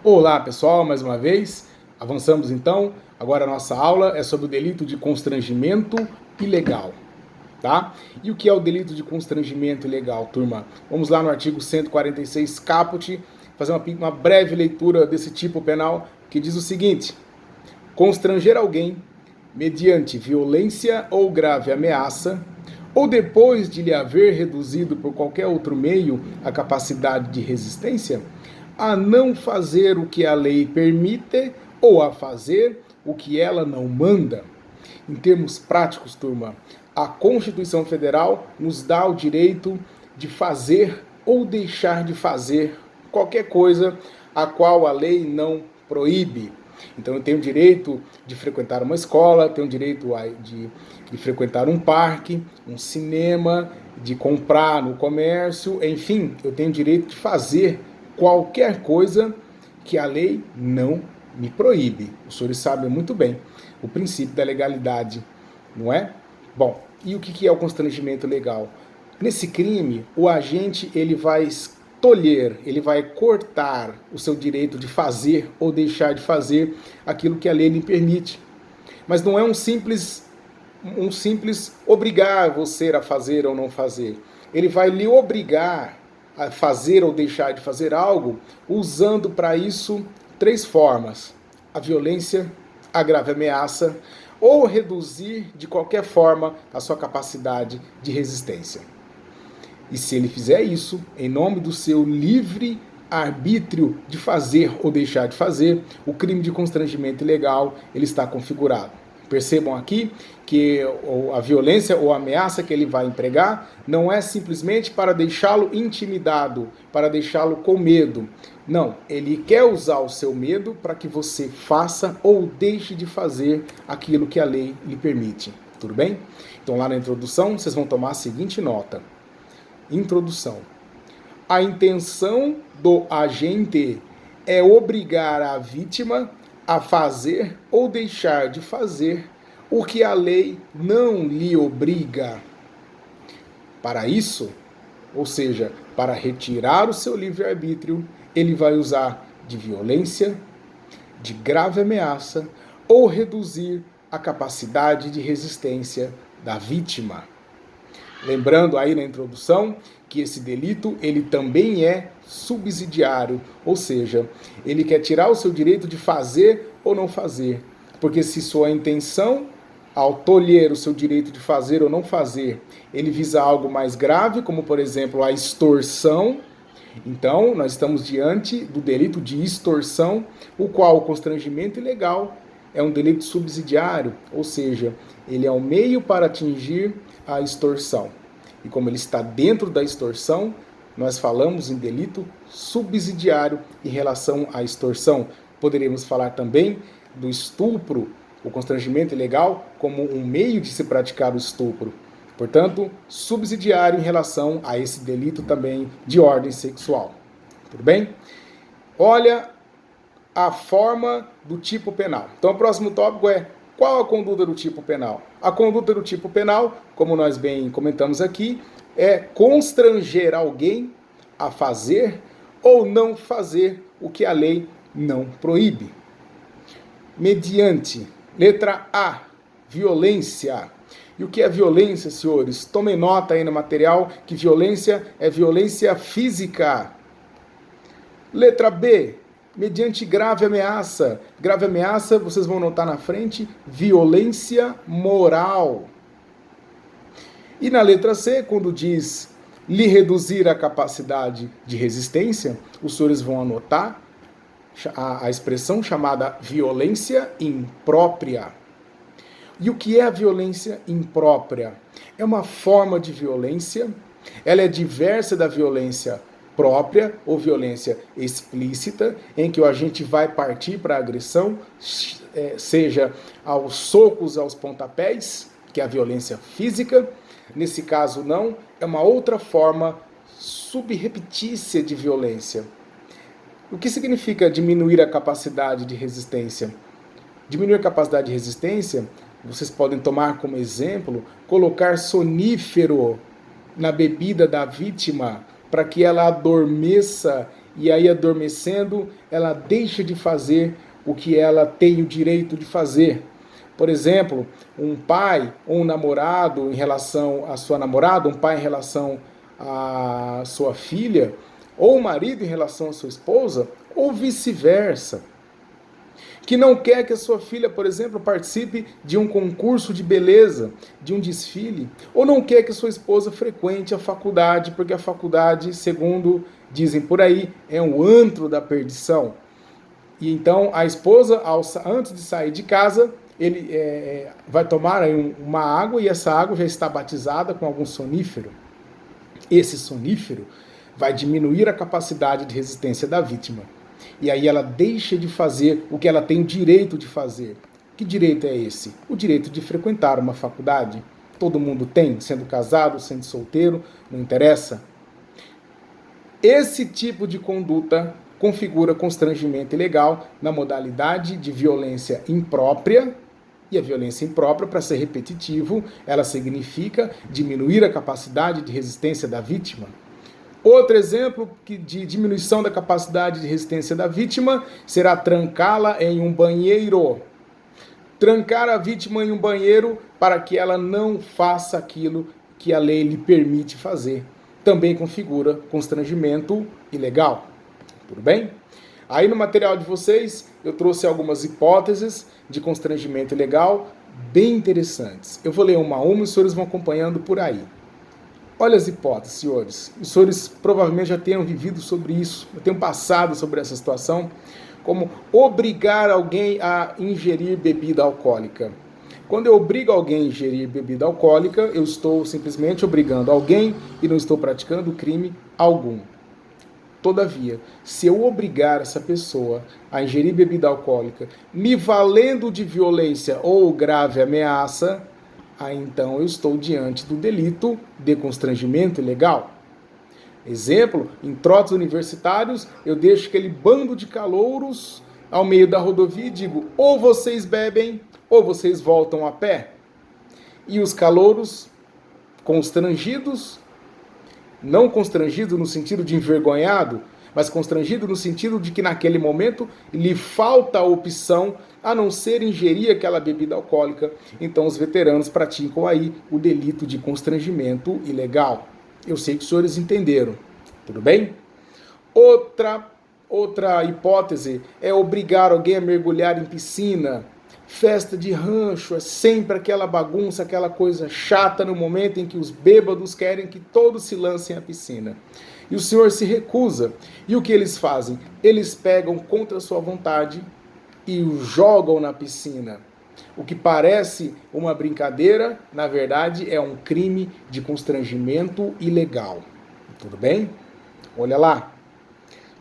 Olá pessoal, mais uma vez, avançamos então, agora a nossa aula é sobre o delito de constrangimento ilegal, tá? E o que é o delito de constrangimento ilegal, turma? Vamos lá no artigo 146 caput, fazer uma breve leitura desse tipo penal, que diz o seguinte: constranger alguém mediante violência ou grave ameaça, ou depois de lhe haver reduzido por qualquer outro meio a capacidade de resistência, a não fazer o que a lei permite ou a fazer o que ela não manda. Em termos práticos, turma, a Constituição Federal nos dá o direito de fazer ou deixar de fazer qualquer coisa a qual a lei não proíbe. Então eu tenho o direito de frequentar uma escola, tenho o direito de frequentar um parque, um cinema, de comprar no comércio, enfim, eu tenho o direito de fazer qualquer coisa que a lei não me proíbe. Os senhores sabem muito bem o princípio da legalidade, não é? Bom, e o que é o constrangimento legal? Nesse crime, o agente ele vai tolher, ele vai cortar o seu direito de fazer ou deixar de fazer aquilo que a lei lhe permite. Mas não é um simples obrigar você a fazer ou não fazer. Ele vai lhe obrigar a fazer ou deixar de fazer algo usando para isso três formas: a violência, a grave ameaça ou reduzir de qualquer forma a sua capacidade de resistência. E se ele fizer isso, em nome do seu livre arbítrio de fazer ou deixar de fazer, o crime de constrangimento ilegal ele está configurado. Percebam aqui que a violência ou a ameaça que ele vai empregar não é simplesmente para deixá-lo intimidado, para deixá-lo com medo. Não, ele quer usar o seu medo para que você faça ou deixe de fazer aquilo que a lei lhe permite. Tudo bem? Então lá na introdução vocês vão tomar a seguinte nota. Introdução. A intenção do agente é obrigar a vítima a fazer ou deixar de fazer o que a lei não lhe obriga. Para isso, ou seja, para retirar o seu livre-arbítrio, ele vai usar de violência, de grave ameaça ou reduzir a capacidade de resistência da vítima. Lembrando aí na introdução que esse delito ele também é subsidiário, ou seja, ele quer tirar o seu direito de fazer ou não fazer, porque se sua intenção ao tolher o seu direito de fazer ou não fazer, ele visa algo mais grave, como por exemplo a extorsão, então nós estamos diante do delito de extorsão, o qual o constrangimento ilegal é um delito subsidiário, ou seja, ele é o meio para atingir a extorsão. E como ele está dentro da extorsão, nós falamos em delito subsidiário em relação à extorsão. Poderíamos falar também do estupro, o constrangimento ilegal, como um meio de se praticar o estupro. Portanto, subsidiário em relação a esse delito também de ordem sexual. Tudo bem? Olha a forma do tipo penal. Então, o próximo tópico é: qual a conduta do tipo penal? A conduta do tipo penal, como nós bem comentamos aqui, é constranger alguém a fazer ou não fazer o que a lei não proíbe. Mediante, letra A, violência. E o que é violência, senhores? Tomem nota aí no material que violência é violência física. Letra B, mediante grave ameaça. Grave ameaça, vocês vão notar na frente, violência moral. E na letra C, quando diz lhe reduzir a capacidade de resistência, os senhores vão anotar a expressão chamada violência imprópria. E o que é a violência imprópria? É uma forma de violência, ela é diversa da violência própria ou violência explícita, em que o agente vai partir para a agressão, seja aos socos, aos pontapés, que é a violência física. Nesse caso não, é uma outra forma subreptícia de violência. O que significa diminuir a capacidade de resistência? Diminuir a capacidade de resistência, vocês podem tomar como exemplo, colocar sonífero na bebida da vítima para que ela adormeça e aí adormecendo, ela deixa de fazer o que ela tem o direito de fazer. Por exemplo, um pai ou um namorado em relação à sua namorada, um pai em relação à sua filha, ou o marido em relação à sua esposa, ou vice-versa, que não quer que a sua filha, por exemplo, participe de um concurso de beleza, de um desfile, ou não quer que a sua esposa frequente a faculdade, porque a faculdade, segundo dizem por aí, é um antro da perdição. E então a esposa, antes de sair de casa, ele vai tomar aí uma água, e essa água já está batizada com algum sonífero. Esse sonífero vai diminuir a capacidade de resistência da vítima. E aí ela deixa de fazer o que ela tem o direito de fazer. Que direito é esse? O direito de frequentar uma faculdade. Todo mundo tem, sendo casado, sendo solteiro, não interessa. Esse tipo de conduta configura constrangimento ilegal na modalidade de violência imprópria. E a violência imprópria, para ser repetitivo, ela significa diminuir a capacidade de resistência da vítima. Outro exemplo de diminuição da capacidade de resistência da vítima será trancá-la em um banheiro. Trancar a vítima em um banheiro para que ela não faça aquilo que a lei lhe permite fazer. Também configura constrangimento ilegal. Tudo bem? Aí no material de vocês eu trouxe algumas hipóteses de constrangimento ilegal bem interessantes. Eu vou ler uma a uma e os senhores vão acompanhando por aí. Olha as hipóteses, senhores. Os senhores provavelmente já tenham vivido sobre isso, já tenham passado sobre essa situação, como obrigar alguém a ingerir bebida alcoólica. Quando eu obrigo alguém a ingerir bebida alcoólica, eu estou simplesmente obrigando alguém e não estou praticando crime algum. Todavia, se eu obrigar essa pessoa a ingerir bebida alcoólica, me valendo de violência ou grave ameaça, aí então eu estou diante do delito de constrangimento ilegal. Exemplo, em trotes universitários, eu deixo aquele bando de calouros ao meio da rodovia e digo, ou vocês bebem, ou vocês voltam a pé. E os calouros, constrangidos, não constrangido no sentido de envergonhado, mas constrangido no sentido de que naquele momento lhe falta a opção a não ser ingerir aquela bebida alcoólica. Então os veteranos praticam aí o delito de constrangimento ilegal. Eu sei que os senhores entenderam. Tudo bem? Outra hipótese é obrigar alguém a mergulhar em piscina. Festa de rancho é sempre aquela bagunça, aquela coisa chata no momento em que os bêbados querem que todos se lancem à piscina. E o senhor se recusa. E o que eles fazem? Eles pegam contra a sua vontade e o jogam na piscina. O que parece uma brincadeira, na verdade, é um crime de constrangimento ilegal. Tudo bem? Olha lá.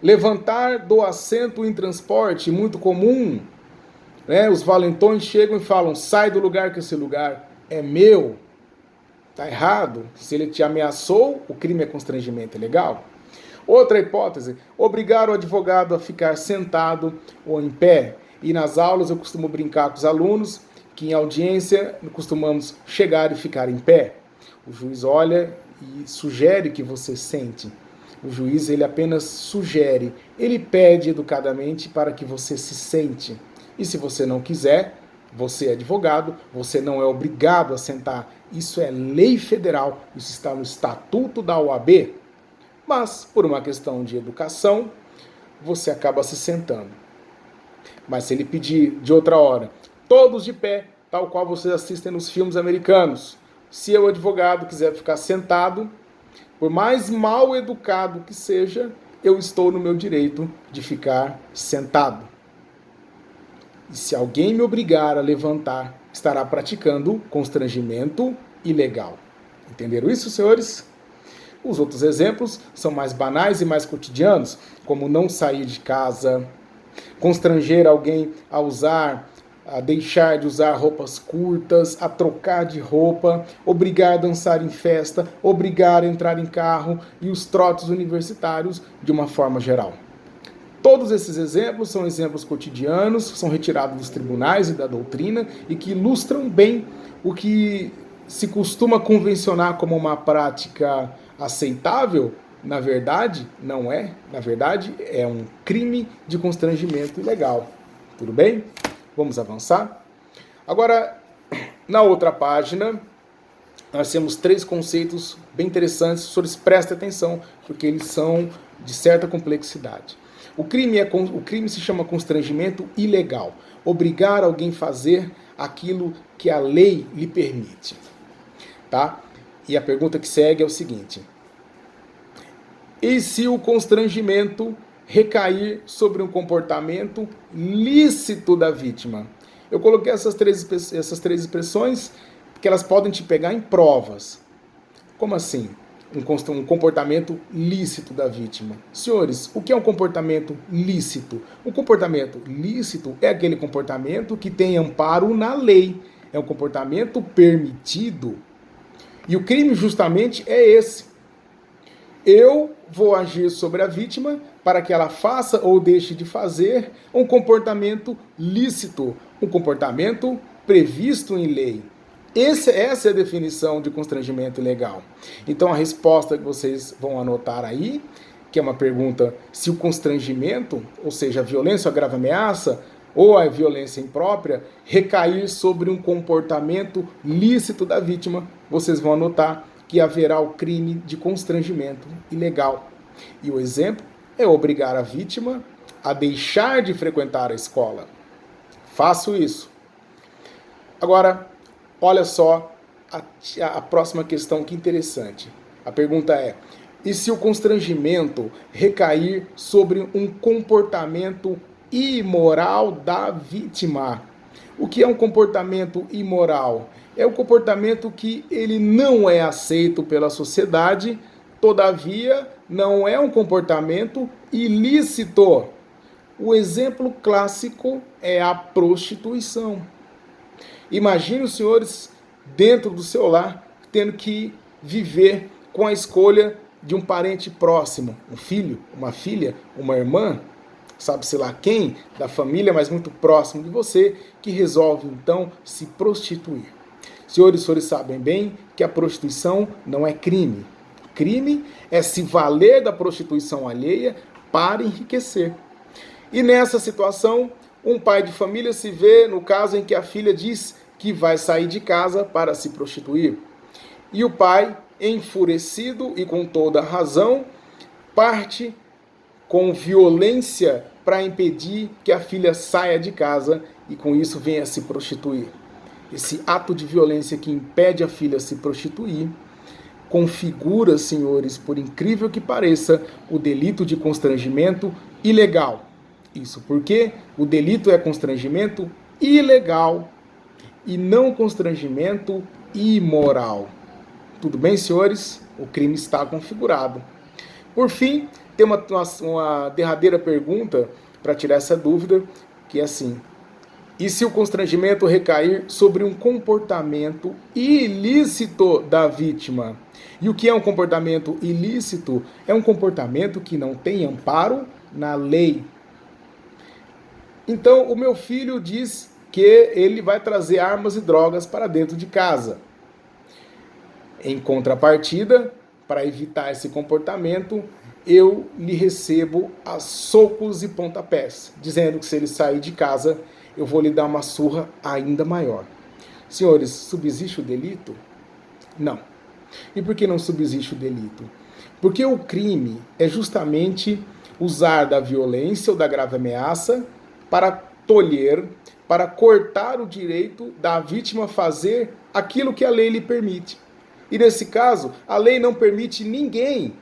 Levantar do assento em transporte, muito comum. Os valentões chegam e falam, sai do lugar que esse lugar é meu. Está errado. Se ele te ameaçou, o crime é constrangimento ilegal. Outra hipótese, obrigar o advogado a ficar sentado ou em pé. E nas aulas eu costumo brincar com os alunos que em audiência costumamos chegar e ficar em pé. O juiz olha e sugere que você sente. O juiz ele apenas sugere, ele pede educadamente para que você se sente. E se você não quiser, você é advogado, você não é obrigado a sentar. Isso é lei federal, isso está no estatuto da OAB. Mas, por uma questão de educação, você acaba se sentando. Mas se ele pedir de outra hora, todos de pé, tal qual vocês assistem nos filmes americanos, se eu, advogado, quiser ficar sentado, por mais mal educado que seja, eu estou no meu direito de ficar sentado. E se alguém me obrigar a levantar, estará praticando constrangimento ilegal. Entenderam isso, senhores? Os outros exemplos são mais banais e mais cotidianos, como não sair de casa, constranger alguém a deixar de usar roupas curtas, a trocar de roupa, obrigar a dançar em festa, obrigar a entrar em carro e os trotes universitários de uma forma geral. Todos esses exemplos são exemplos cotidianos, são retirados dos tribunais e da doutrina e que ilustram bem o que se costuma convencionar como uma prática aceitável, Na verdade, não é. Na verdade, é um crime de constrangimento ilegal. Tudo bem? Vamos avançar? Agora, na outra página, nós temos 3 conceitos bem interessantes. Os senhores prestem atenção, porque eles são de certa complexidade. O crime se chama constrangimento ilegal. Obrigar alguém a fazer aquilo que a lei lhe permite. Tá? E a pergunta que segue é o seguinte: e se o constrangimento recair sobre um comportamento lícito da vítima? Eu coloquei essas três expressões porque elas podem te pegar em provas. Como assim? Um comportamento lícito da vítima. Senhores, o que é um comportamento lícito? O comportamento lícito é aquele comportamento que tem amparo na lei. É um comportamento permitido. E o crime justamente é esse. Eu vou agir sobre a vítima para que ela faça ou deixe de fazer um comportamento lícito, um comportamento previsto em lei. Essa é a definição de constrangimento ilegal. Então a resposta que vocês vão anotar aí, que é uma pergunta se o constrangimento, ou seja, a violência ou a grave ameaça, ou a violência imprópria, recair sobre um comportamento lícito da vítima, vocês vão anotar que haverá o crime de constrangimento ilegal. E o exemplo é obrigar a vítima a deixar de frequentar a escola. Faço isso. Agora, olha só a próxima questão, que interessante. A pergunta é: e se o constrangimento recair sobre um comportamento imoral da vítima? O que é um comportamento imoral? É o comportamento que ele não é aceito pela sociedade, todavia não é um comportamento ilícito. O exemplo clássico é a prostituição. Imagine os senhores dentro do seu lar tendo que viver com a escolha de um parente próximo, um filho, uma filha, uma irmã, sabe-se lá quem, da família, mas muito próximo de você, que resolve então se prostituir. Senhores sabem bem que a prostituição não é crime. Crime é se valer da prostituição alheia para enriquecer. E nessa situação, um pai de família se vê no caso em que a filha diz que vai sair de casa para se prostituir. E o pai, enfurecido e com toda razão, parte com violência para impedir que a filha saia de casa e com isso venha se prostituir. Esse ato de violência que impede a filha se prostituir configura, senhores, por incrível que pareça, o delito de constrangimento ilegal. Isso porque o delito é constrangimento ilegal e não constrangimento imoral. Tudo bem, senhores? O crime está configurado. Por fim, tem uma derradeira pergunta para tirar essa dúvida, que é assim: e se o constrangimento recair sobre um comportamento ilícito da vítima? E o que é um comportamento ilícito? É um comportamento que não tem amparo na lei. Então, o meu filho diz que ele vai trazer armas e drogas para dentro de casa. Em contrapartida, para evitar esse comportamento, eu lhe recebo a socos e pontapés, dizendo que se ele sair de casa, eu vou lhe dar uma surra ainda maior. Senhores, subsiste o delito? Não. E por que não subsiste o delito? Porque o crime é justamente usar da violência ou da grave ameaça para tolher, para cortar o direito da vítima fazer aquilo que a lei lhe permite. E nesse caso, a lei não permite ninguém,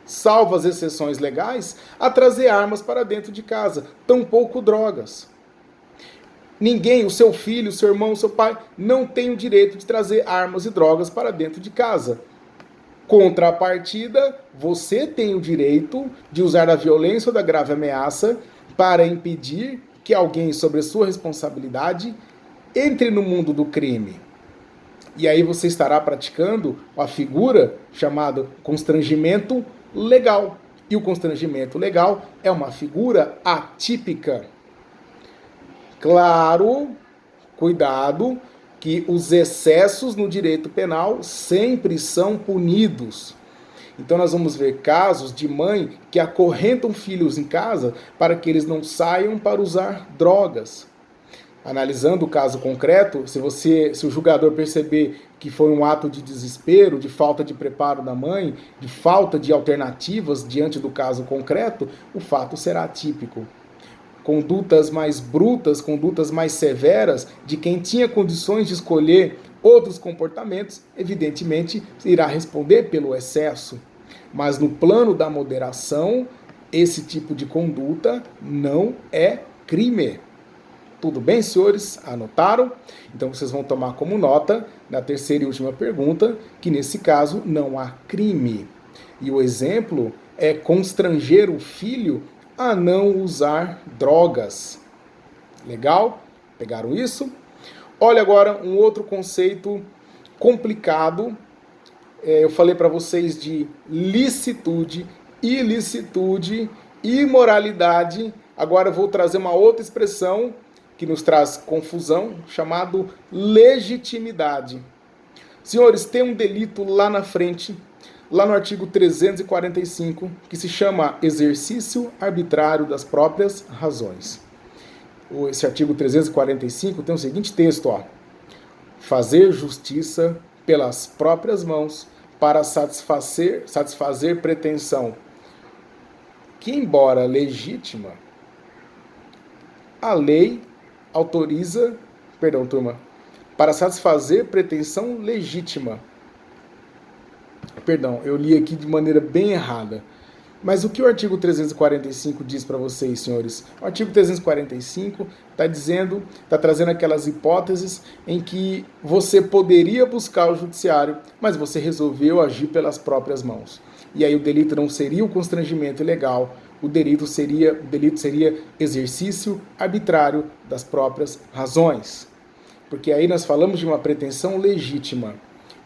salvo as exceções legais, a trazer armas para dentro de casa, tampouco drogas. Ninguém, o seu filho, o seu irmão, o seu pai, não tem o direito de trazer armas e drogas para dentro de casa. Contrapartida, você tem o direito de usar a violência ou da grave ameaça para impedir que alguém, sobre a sua responsabilidade, entre no mundo do crime. E aí você estará praticando a figura chamada constrangimento legal. E o constrangimento legal é uma figura atípica. Claro, cuidado, que os excessos no direito penal sempre são punidos. Então nós vamos ver casos de mãe que acorrentam filhos em casa para que eles não saiam para usar drogas. Analisando o caso concreto, se o julgador perceber que foi um ato de desespero, de falta de preparo da mãe, de falta de alternativas diante do caso concreto, o fato será atípico. Condutas mais brutas, condutas mais severas de quem tinha condições de escolher outros comportamentos, evidentemente irá responder pelo excesso. Mas no plano da moderação, esse tipo de conduta não é crime. Tudo bem, senhores? Anotaram? Então vocês vão tomar como nota, na terceira e última pergunta, que nesse caso não há crime. E o exemplo é constranger o filho a não usar drogas. Legal? Pegaram isso? Olha agora um outro conceito complicado. Eu falei para vocês de licitude, ilicitude, imoralidade. Agora eu vou trazer uma outra expressão que nos traz confusão, chamado legitimidade. Senhores, tem um delito lá na frente, lá no artigo 345, que se chama exercício arbitrário das próprias razões. Esse artigo 345 tem o seguinte texto, ó: fazer justiça pelas próprias mãos para satisfazer pretensão que, embora legítima, a lei autoriza, para satisfazer pretensão legítima. Eu li aqui de maneira bem errada. Mas o que o artigo 345 diz para vocês, senhores? O artigo 345 está trazendo aquelas hipóteses em que você poderia buscar o judiciário, mas você resolveu agir pelas próprias mãos. E aí o delito não seria o constrangimento ilegal, o delito seria exercício arbitrário das próprias razões. Porque aí nós falamos de uma pretensão legítima.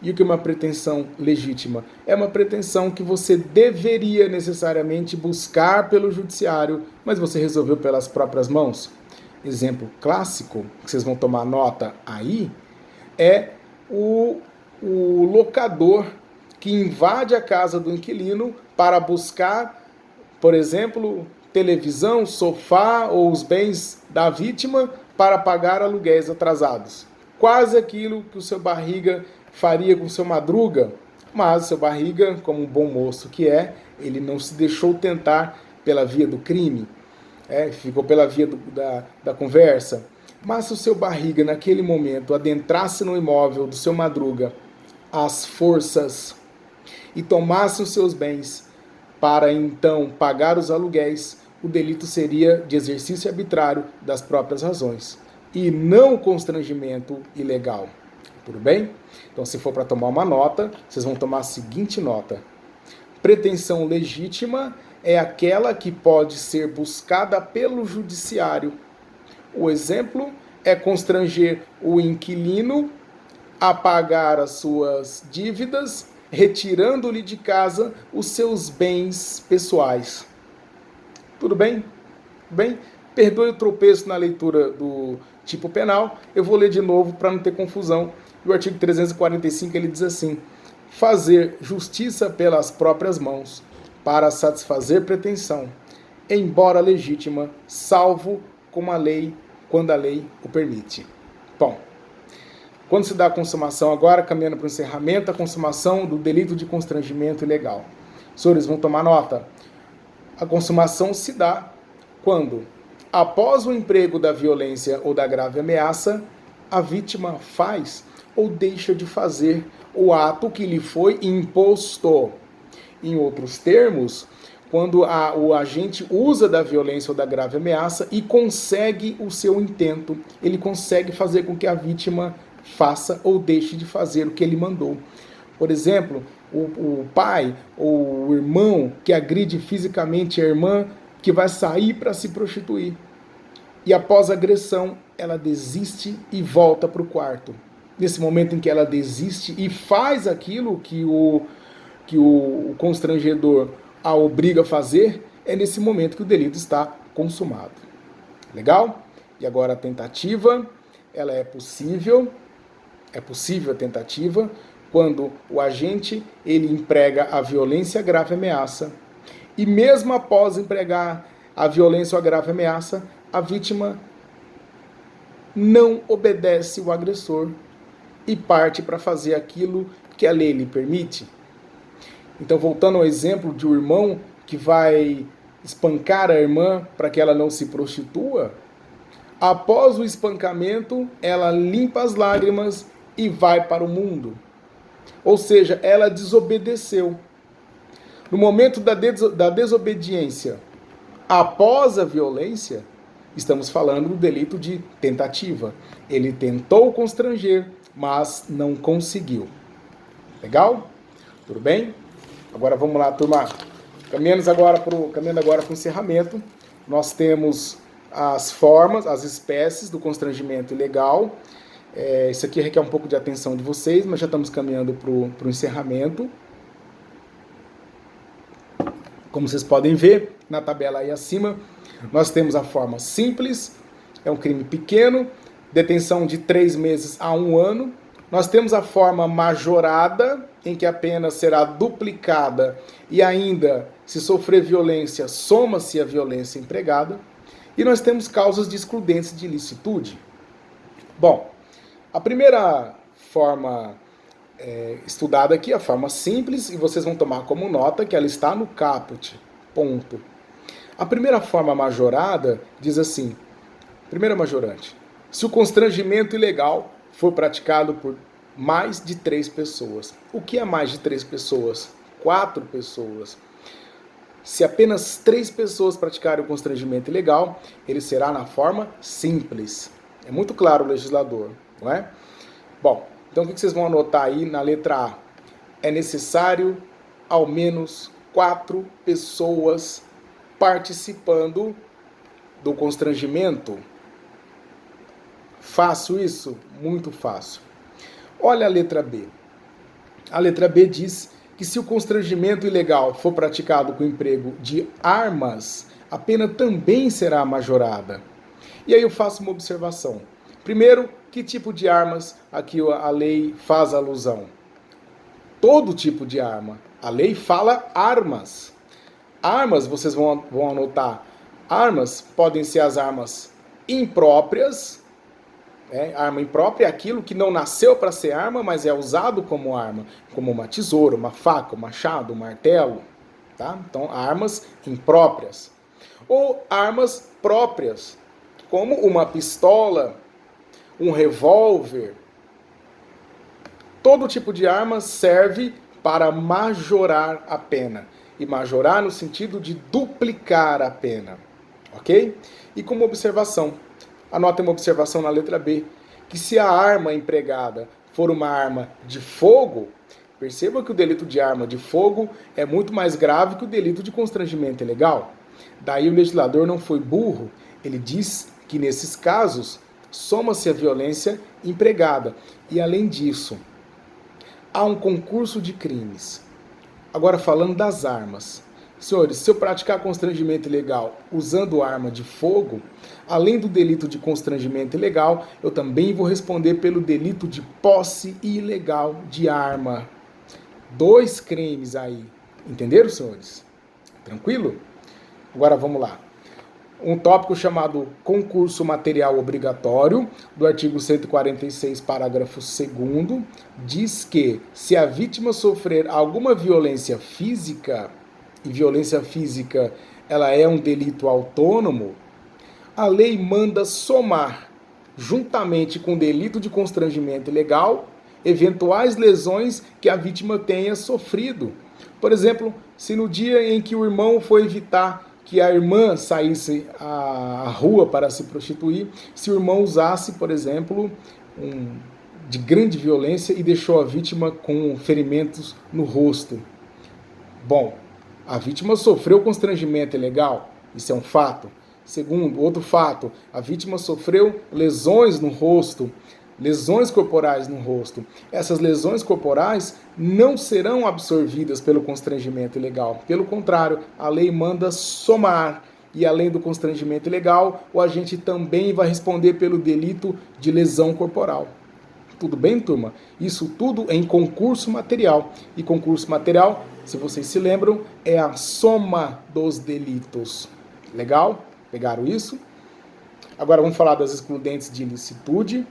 E o que é uma pretensão legítima? É uma pretensão que você deveria necessariamente buscar pelo judiciário, mas você resolveu pelas próprias mãos. Exemplo clássico, que vocês vão tomar nota aí, é o locador que invade a casa do inquilino para buscar, por exemplo, televisão, sofá ou os bens da vítima para pagar aluguéis atrasados. Quase aquilo que o seu Barriga faria com o seu Madruga, mas o seu Barriga, como um bom moço que é, ele não se deixou tentar pela via do crime, ficou pela via da conversa. Mas se o seu Barriga, naquele momento, adentrasse no imóvel do seu Madruga às forças e tomasse os seus bens para então pagar os aluguéis, o delito seria de exercício arbitrário das próprias razões e não constrangimento ilegal. Tudo bem? Então, se for para tomar uma nota, vocês vão tomar a seguinte nota: pretensão legítima é aquela que pode ser buscada pelo judiciário. O exemplo é constranger o inquilino a pagar as suas dívidas, retirando-lhe de casa os seus bens pessoais. Tudo bem? Bem? Perdoe o tropeço na leitura do tipo penal. Eu vou ler de novo para não ter confusão. E o artigo 345 ele diz assim: fazer justiça pelas próprias mãos para satisfazer pretensão, embora legítima, salvo como a lei, quando a lei o permite. Bom, quando se dá a consumação agora, caminhando para o encerramento, a consumação do delito de constrangimento ilegal. Senhores, vão tomar nota. A consumação se dá quando, após o emprego da violência ou da grave ameaça, a vítima faz ou deixa de fazer o ato que lhe foi imposto. Em outros termos, quando o agente usa da violência ou da grave ameaça e consegue o seu intento, ele consegue fazer com que a vítima faça ou deixe de fazer o que ele mandou. Por exemplo, o pai ou o irmão que agride fisicamente a irmã, que vai sair para se prostituir. E após a agressão, ela desiste e volta para o quarto. Nesse momento em que ela desiste e faz aquilo que o constrangedor a obriga a fazer, é nesse momento que o delito está consumado. Legal? E agora a tentativa, ela é possível a tentativa, quando o agente ele emprega a violência, grave ameaça, e mesmo após empregar a violência ou a grave ameaça, a vítima não obedece o agressor e parte para fazer aquilo que a lei lhe permite. Então, voltando ao exemplo de um irmão que vai espancar a irmã para que ela não se prostitua, após o espancamento, ela limpa as lágrimas e vai para o mundo. Ou seja, ela desobedeceu. No momento da desobediência, após a violência, estamos falando do delito de tentativa. Ele tentou constranger, mas não conseguiu. Legal? Tudo bem? Agora vamos lá, turma. Caminhando agora para o encerramento. Nós temos as formas, as espécies do constrangimento ilegal. Isso aqui requer um pouco de atenção de vocês, mas já estamos caminhando para o encerramento. Como vocês podem ver na tabela aí acima, nós temos a forma simples, é um crime pequeno, detenção de 3 meses a 1 ano. Nós temos a forma majorada, em que a pena será duplicada e ainda, se sofrer violência, soma-se a violência empregada. E nós temos causas de excludentes de ilicitude. Bom, a primeira forma estudada aqui, a forma simples, e vocês vão tomar como nota que ela está no caput, ponto. A primeira forma majorada diz assim, primeira majorante, se o constrangimento ilegal for praticado por mais de 3 pessoas. O que é mais de 3 pessoas? 4 pessoas. Se apenas 3 pessoas praticarem o constrangimento ilegal, ele será na forma simples. É muito claro o legislador, não é? Bom, então o que vocês vão anotar aí na letra A? É necessário ao menos 4 pessoas participando do constrangimento. Fácil isso? Muito fácil. Olha a letra B. A letra B diz que se o constrangimento ilegal for praticado com emprego de armas, a pena também será majorada. E aí eu faço uma observação. Primeiro, que tipo de armas aqui a lei faz alusão? Todo tipo de arma. A lei fala armas. Armas, vocês vão anotar, armas podem ser as armas impróprias. Arma imprópria é aquilo que não nasceu para ser arma, mas é usado como arma, como uma tesoura, uma faca, um machado, um martelo. Tá? Então, armas impróprias. Ou armas próprias, como uma pistola, um revólver. Todo tipo de arma serve para majorar a pena. E majorar no sentido de duplicar a pena. Ok? E como observação, anota uma observação na letra B, que se a arma empregada for uma arma de fogo, perceba que o delito de arma de fogo é muito mais grave que o delito de constrangimento ilegal. Daí o legislador não foi burro, ele diz que nesses casos soma-se a violência empregada. E além disso, há um concurso de crimes. Agora falando das armas. Senhores, se eu praticar constrangimento ilegal usando arma de fogo, além do delito de constrangimento ilegal, eu também vou responder pelo delito de posse ilegal de arma. 2 crimes aí. Entenderam, senhores? Tranquilo? Agora vamos lá. Um tópico chamado concurso material obrigatório, do artigo 146, parágrafo 2º, diz que se a vítima sofrer alguma violência física, e violência física ela é um delito autônomo, a lei manda somar, juntamente com o delito de constrangimento ilegal, eventuais lesões que a vítima tenha sofrido. Por exemplo, se no dia em que o irmão foi evitar que a irmã saísse à rua para se prostituir, se o irmão usasse, por exemplo, de grande violência e deixou a vítima com ferimentos no rosto. Bom, a vítima sofreu constrangimento ilegal, isso é um fato. Segundo, outro fato, a vítima sofreu lesões no rosto, lesões corporais no rosto. Essas lesões corporais não serão absorvidas pelo constrangimento ilegal. Pelo contrário, a lei manda somar. E além do constrangimento ilegal, o agente também vai responder pelo delito de lesão corporal. Tudo bem, turma? Isso tudo em concurso material. E concurso material, se vocês se lembram, é a soma dos delitos. Legal? Pegaram isso? Agora vamos falar das excludentes de ilicitude.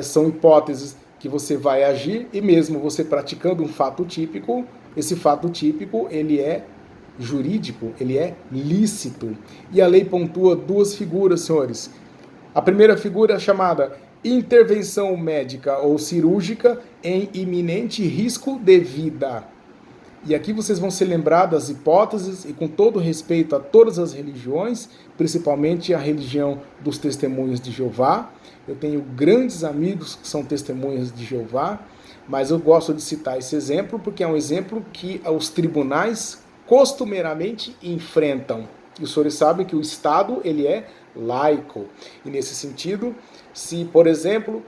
São hipóteses que você vai agir e mesmo você praticando um fato típico, esse fato típico ele é jurídico, ele é lícito. E a lei pontua duas figuras, senhores. A primeira figura é chamada intervenção médica ou cirúrgica em iminente risco de vida. E aqui vocês vão se lembrar das hipóteses e com todo respeito a todas as religiões, principalmente a religião dos testemunhas de Jeová. Eu tenho grandes amigos que são testemunhas de Jeová, mas eu gosto de citar esse exemplo porque é um exemplo que os tribunais costumeiramente enfrentam. E os senhores sabem que o Estado ele é laico. E nesse sentido, se, por exemplo,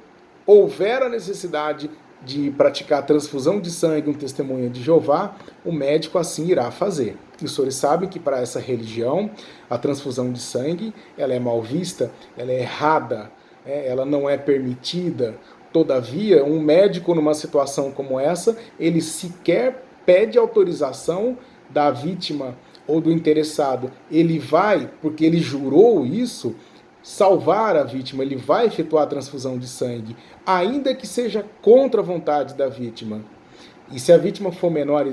houver a necessidade de praticar transfusão de sangue um testemunha de Jeová, o médico assim irá fazer. E os senhores sabem que para essa religião, a transfusão de sangue, ela é mal vista, ela é errada, ela não é permitida. Todavia, um médico numa situação como essa, ele sequer pede autorização da vítima ou do interessado. Ele vai, porque ele jurou isso, salvar a vítima, ele vai efetuar a transfusão de sangue, ainda que seja contra a vontade da vítima. E se a vítima for menor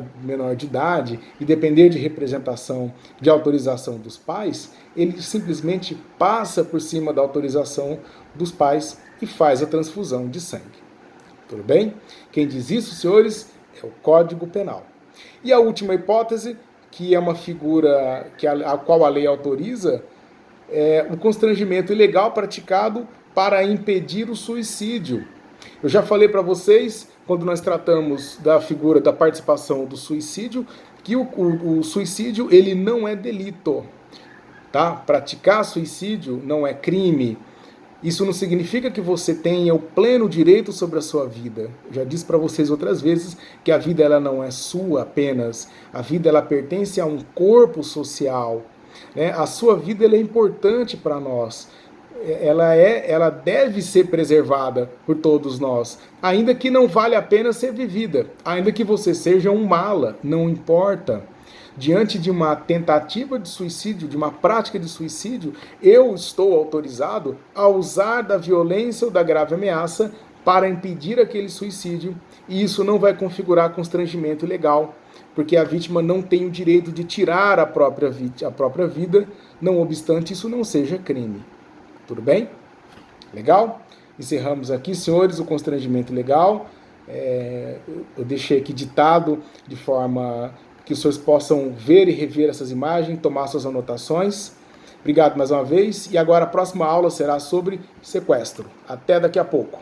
de idade e depender de representação, de autorização dos pais, ele simplesmente passa por cima da autorização dos pais e faz a transfusão de sangue. Tudo bem? Quem diz isso, senhores, é o Código Penal. E a última hipótese, que é uma figura a qual a lei autoriza, o constrangimento ilegal praticado para impedir o suicídio. Eu já falei para vocês, quando nós tratamos da figura da participação do suicídio, que o suicídio ele não é delito. Tá? Praticar suicídio não é crime. Isso não significa que você tenha o pleno direito sobre a sua vida. Eu já disse para vocês outras vezes que a vida ela não é sua apenas. A vida ela pertence a um corpo social. A sua vida ela é importante para nós. Ela deve ser preservada por todos nós, ainda que não vale a pena ser vivida, ainda que você seja um mala, não importa. Diante de uma tentativa de suicídio, de uma prática de suicídio, eu estou autorizado a usar da violência ou da grave ameaça para impedir aquele suicídio, e isso não vai configurar constrangimento ilegal, porque a vítima não tem o direito de tirar a própria vida, não obstante isso não seja crime. Tudo bem? Legal? Encerramos aqui, senhores, o constrangimento legal. Eu deixei aqui ditado de forma que os senhores possam ver e rever essas imagens, tomar suas anotações. Obrigado mais uma vez. E agora a próxima aula será sobre sequestro. Até daqui a pouco.